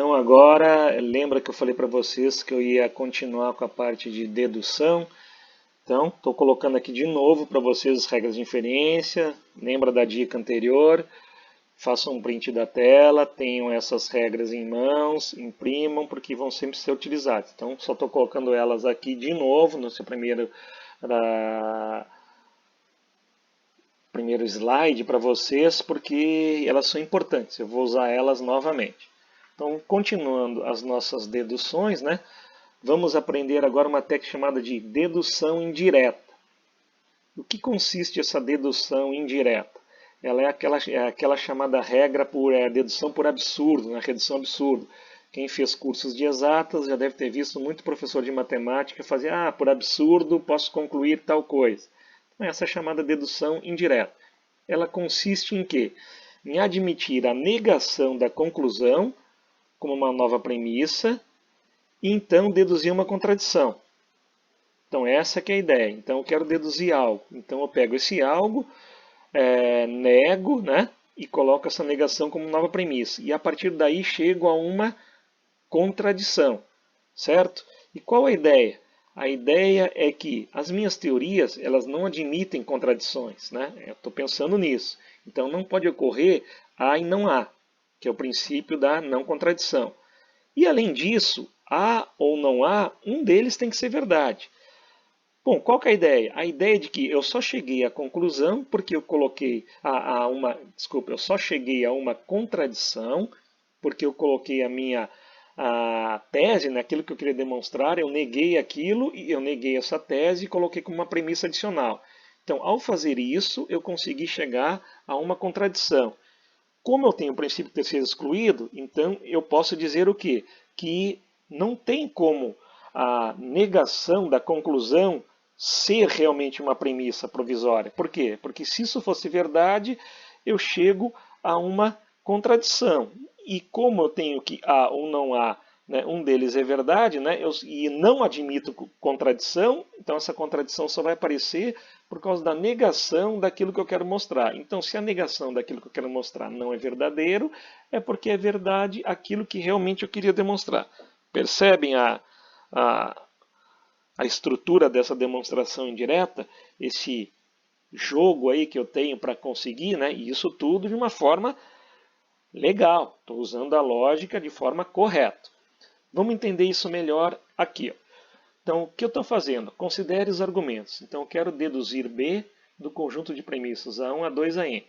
Então agora, lembra que eu falei para vocês que eu ia continuar com a parte de dedução? Então, estou colocando aqui de novo para vocês as regras de inferência. Lembra da dica anterior? Façam um print da tela, tenham essas regras em mãos, imprimam, porque vão sempre ser utilizadas. Então, só estou colocando elas aqui de novo no seu primeiro slide para vocês, porque elas são importantes. Eu vou usar elas novamente. Então, continuando as nossas deduções, né? Vamos aprender agora uma técnica chamada de dedução indireta. O que consiste essa dedução indireta? Ela é aquela chamada regra por dedução por absurdo, né? Redução absurdo. Quem fez cursos de exatas já deve ter visto muito professor de matemática fazer, por absurdo posso concluir tal coisa. Então, essa é a chamada dedução indireta. Ela consiste em quê? Em admitir a negação da conclusão como uma nova premissa e então deduzir uma contradição. Então essa que é a ideia. Então eu quero deduzir algo. Então eu pego esse algo, nego, né? E coloco essa negação como nova premissa. E a partir daí chego a uma contradição, certo? E qual a ideia? A ideia é que as minhas teorias elas não admitem contradições, né? Eu estou pensando nisso. Então não pode ocorrer há e não há, que é o princípio da não contradição. E além disso, há ou não há, um deles tem que ser verdade. Bom, qual que é a ideia? A ideia é de que eu só cheguei à conclusão porque eu coloquei eu só cheguei a uma contradição porque eu coloquei a tese, naquilo que eu queria demonstrar, eu neguei aquilo e eu neguei essa tese e coloquei como uma premissa adicional. Então, ao fazer isso, eu consegui chegar a uma contradição. Como eu tenho o princípio de terceiro excluído, então eu posso dizer o quê? Que não tem como a negação da conclusão ser realmente uma premissa provisória. Por quê? Porque se isso fosse verdade, eu chego a uma contradição. E como eu tenho que há ou não há, né, um deles é verdade, né, e não admito contradição, então essa contradição só vai aparecer por causa da negação daquilo que eu quero mostrar. Então, se a negação daquilo que eu quero mostrar não é verdadeiro, é porque é verdade aquilo que realmente eu queria demonstrar. Percebem a estrutura dessa demonstração indireta? Esse jogo aí que eu tenho para conseguir, né? E isso tudo de uma forma legal. Estou usando a lógica de forma correta. Vamos entender isso melhor aqui. Então, o que eu estou fazendo? Considere os argumentos. Então, eu quero deduzir B do conjunto de premissas A1, A2, A n.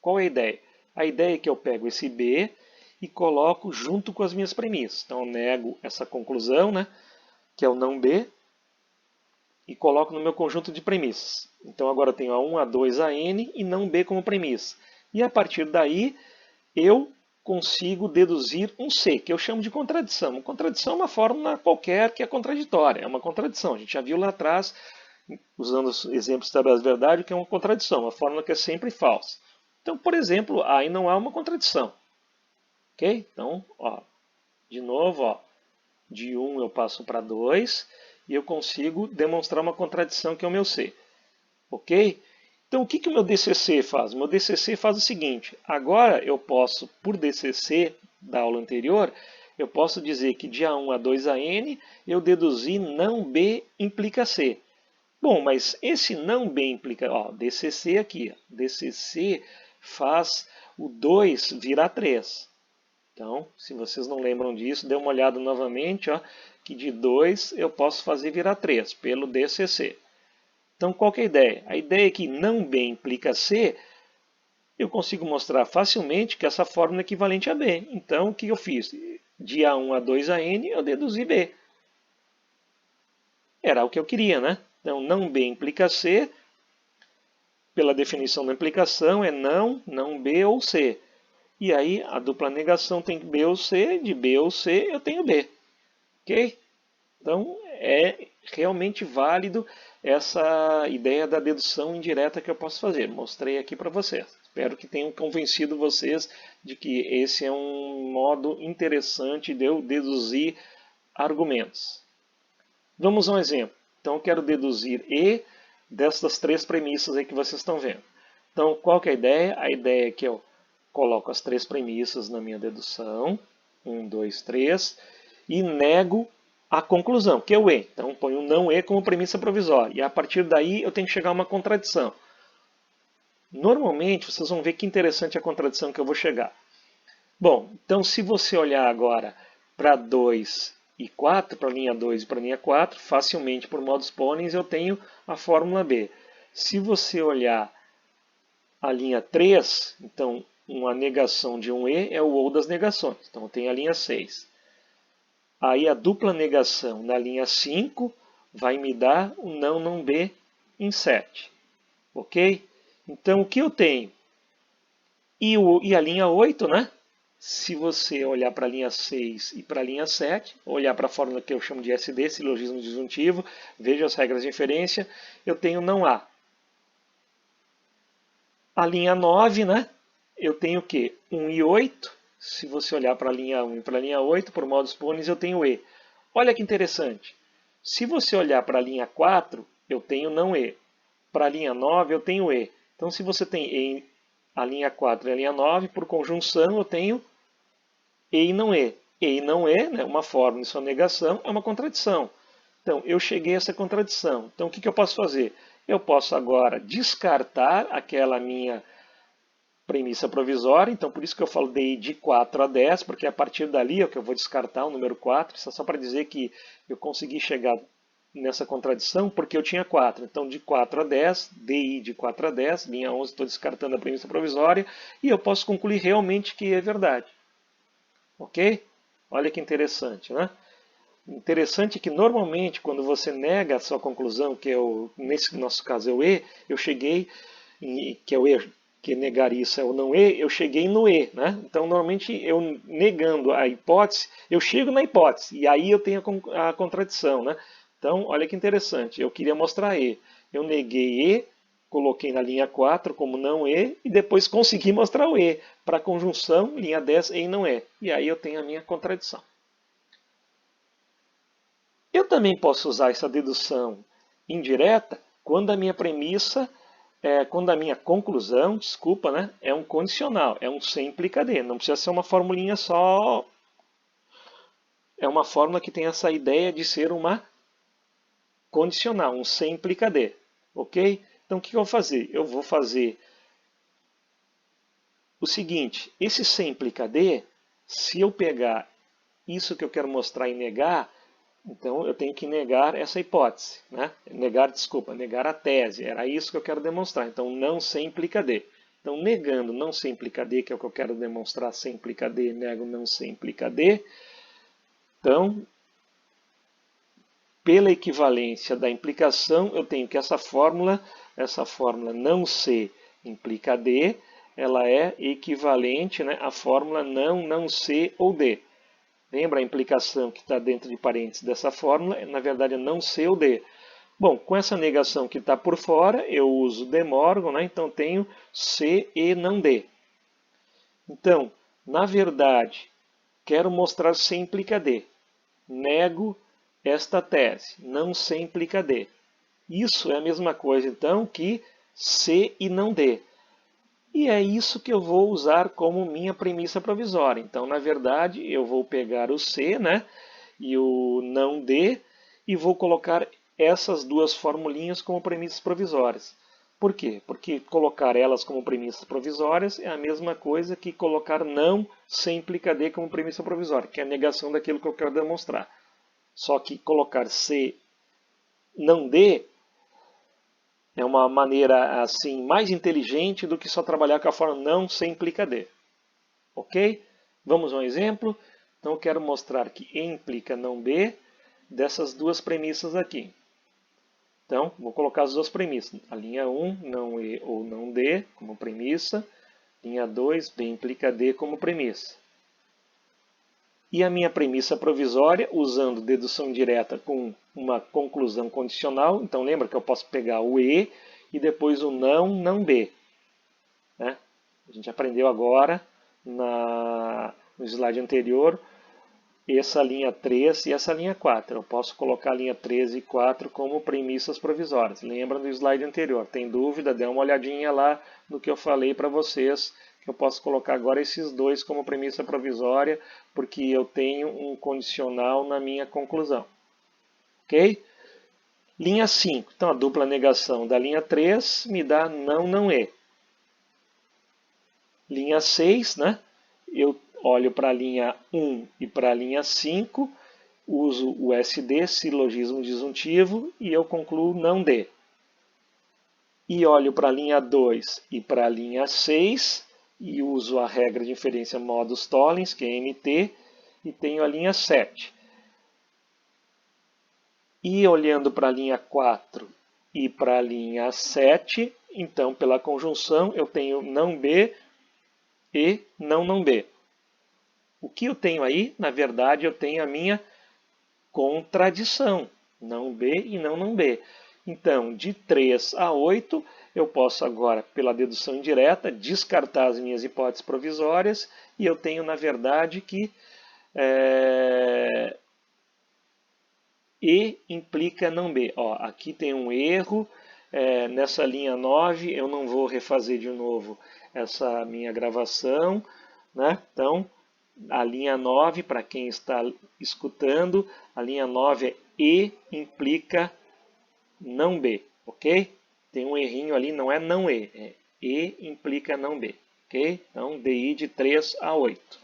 Qual é a ideia? A ideia é que eu pego esse B e coloco junto com as minhas premissas. Então, eu nego essa conclusão, né, que é o não B, e coloco no meu conjunto de premissas. Então, agora eu tenho A1, A2, AN e não B como premissa. E a partir daí, eu consigo deduzir um C, que eu chamo de contradição. Uma contradição é uma fórmula qualquer que é contraditória, é uma contradição. A gente já viu lá atrás, usando os exemplos da verdade, que é uma contradição, uma fórmula que é sempre falsa. Então, por exemplo, aí não há uma contradição. Ok? Então, de novo, de 1 eu passo para 2 e eu consigo demonstrar uma contradição que é o meu C. Ok? Então, o que o meu DCC faz? O meu DCC faz o seguinte, agora eu posso, por DCC da aula anterior, eu posso dizer que de A1 a 2 a N, eu deduzi não B implica C. Bom, mas esse não B implica, DCC aqui, DCC faz o 2 virar 3. Então, se vocês não lembram disso, dê uma olhada novamente, que de 2 eu posso fazer virar 3 pelo DCC. Então, qual que é a ideia? A ideia é que não B implica C, eu consigo mostrar facilmente que essa fórmula é equivalente a B. Então, o que eu fiz? De A1 a 2 a N, eu deduzi B. Era o que eu queria, né? Então, não B implica C, pela definição da implicação, é não B ou C. E aí, a dupla negação tem B ou C, de B ou C, eu tenho B. Ok? Então, é realmente válido essa ideia da dedução indireta que eu posso fazer. Mostrei aqui para vocês. Espero que tenham convencido vocês de que esse é um modo interessante de eu deduzir argumentos. Vamos a um exemplo. Então, eu quero deduzir E dessas 3 premissas aí que vocês estão vendo. Então, qual que é a ideia? A ideia é que eu coloco as 3 premissas na minha dedução. 1, 2, 3, e nego a conclusão, que é o E. Então, ponho o não E como premissa provisória. E a partir daí eu tenho que chegar a uma contradição. Normalmente, vocês vão ver que interessante a contradição que eu vou chegar. Bom, então se você olhar agora para 2 e 4, para a linha 2 e para a linha 4, facilmente por modus ponens eu tenho a fórmula B. Se você olhar a linha 3, então uma negação de um E é o ou das negações. Então eu tenho a linha 6. Aí a dupla negação na linha 5 vai me dar o não B em 7. Ok? Então o que eu tenho? E a linha 8, né? Se você olhar para a linha 6 e para a linha 7, olhar para a fórmula que eu chamo de SD, silogismo disjuntivo, veja as regras de inferência, eu tenho não há. A linha 9, né? Eu tenho o quê? 1 e 8. Se você olhar para a linha 1 e para a linha 8, por modus ponens, eu tenho E. Olha que interessante. Se você olhar para a linha 4, eu tenho não E. Para a linha 9, eu tenho E. Então, se você tem E, a linha 4 e a linha 9, por conjunção, eu tenho E e não E. E e não E, né, uma fórmula em sua negação, é uma contradição. Então, eu cheguei a essa contradição. Então, o que eu posso fazer? Eu posso agora descartar aquela minha premissa provisória. Então, por isso que eu falo de 4 a 10, porque a partir dali é que eu vou descartar o número 4. Isso é só para dizer que eu consegui chegar nessa contradição porque eu tinha 4. Então, de 4 a 10, DI de 4 a 10, linha 11, estou descartando a premissa provisória, e eu posso concluir realmente que é verdade. Ok? Olha que interessante, né? Interessante que normalmente quando você nega a sua conclusão, que é nesse nosso caso é o E, eu cheguei, que é o E, que negar isso é o não E, eu cheguei no E, né? Então normalmente eu negando a hipótese, eu chego na hipótese, e aí eu tenho a contradição, né? Então olha que interessante, eu queria mostrar E, eu neguei E, coloquei na linha 4 como não E, e depois consegui mostrar o E, para a conjunção, linha 10, E e não E, e aí eu tenho a minha contradição. Eu também posso usar essa dedução indireta quando a minha premissa, quando a minha conclusão, desculpa, né, é um condicional, é um C implica D. Não precisa ser uma formulinha só. É uma fórmula que tem essa ideia de ser uma condicional, um C implica D. Ok? Então o que eu vou fazer? Eu vou fazer o seguinte, esse C implica D, se eu pegar isso que eu quero mostrar e negar, então eu tenho que negar essa hipótese, né? Negar a tese, era isso que eu quero demonstrar. Então não C implica D. Então negando não C implica D, que é o que eu quero demonstrar, C implica D, nego não C implica D. Então, pela equivalência da implicação, eu tenho que essa fórmula não C implica D, ela é equivalente, né, à fórmula não C ou D. Lembra a implicação que está dentro de parênteses dessa fórmula? Na verdade é não C ou D. Bom, com essa negação que está por fora, eu uso De Morgan, né? Então tenho C e não D. Então, na verdade, quero mostrar C implica D. Nego esta tese, não C implica D. Isso é a mesma coisa, então, que C e não D. E é isso que eu vou usar como minha premissa provisória. Então, na verdade, eu vou pegar o C, né, e o não D, e vou colocar essas duas formulinhas como premissas provisórias. Por quê? Porque colocar elas como premissas provisórias é a mesma coisa que colocar não C implica D como premissa provisória, que é a negação daquilo que eu quero demonstrar. Só que colocar C não D é uma maneira assim mais inteligente do que só trabalhar com a forma não C implica D. Ok? Vamos a um exemplo. Então eu quero mostrar que E implica não B dessas duas premissas aqui. Então, vou colocar as duas premissas. A linha 1, não E ou não D, como premissa. Linha 2, B implica D como premissa. E a minha premissa provisória, usando dedução direta com uma conclusão condicional. Então, lembra que eu posso pegar o E e depois o não B. Né? A gente aprendeu agora, no slide anterior, essa linha 3 e essa linha 4. Eu posso colocar a linha 3 e 4 como premissas provisórias. Lembra do slide anterior? Tem dúvida? Dê uma olhadinha lá no que eu falei para vocês, eu posso colocar agora esses dois como premissa provisória, porque eu tenho um condicional na minha conclusão. Ok? Linha 5. Então, a dupla negação da linha 3 me dá não, não e. Linha 6, né? Eu olho para a linha 1 e para a linha 5, uso o SD, silogismo disjuntivo, e eu concluo não de. E olho para a linha 2 e para a linha 6, e uso a regra de inferência modus tollens, que é NT, e tenho a linha 7. E olhando para a linha 4 e para a linha 7, então pela conjunção eu tenho não B e não não B. O que eu tenho aí? Na verdade, eu tenho a minha contradição, não B e não não B. Então, de 3 a 8, eu posso agora, pela dedução indireta, descartar as minhas hipóteses provisórias e eu tenho, na verdade, que E implica não B. Ó, aqui tem um erro, nessa linha 9 eu não vou refazer de novo essa minha gravação, né? Então, a linha 9, para quem está escutando, a linha 9 é E implica não B, ok? Tem um errinho ali, não é não E, é E implica não B, ok? Então, DI de 3 a 8.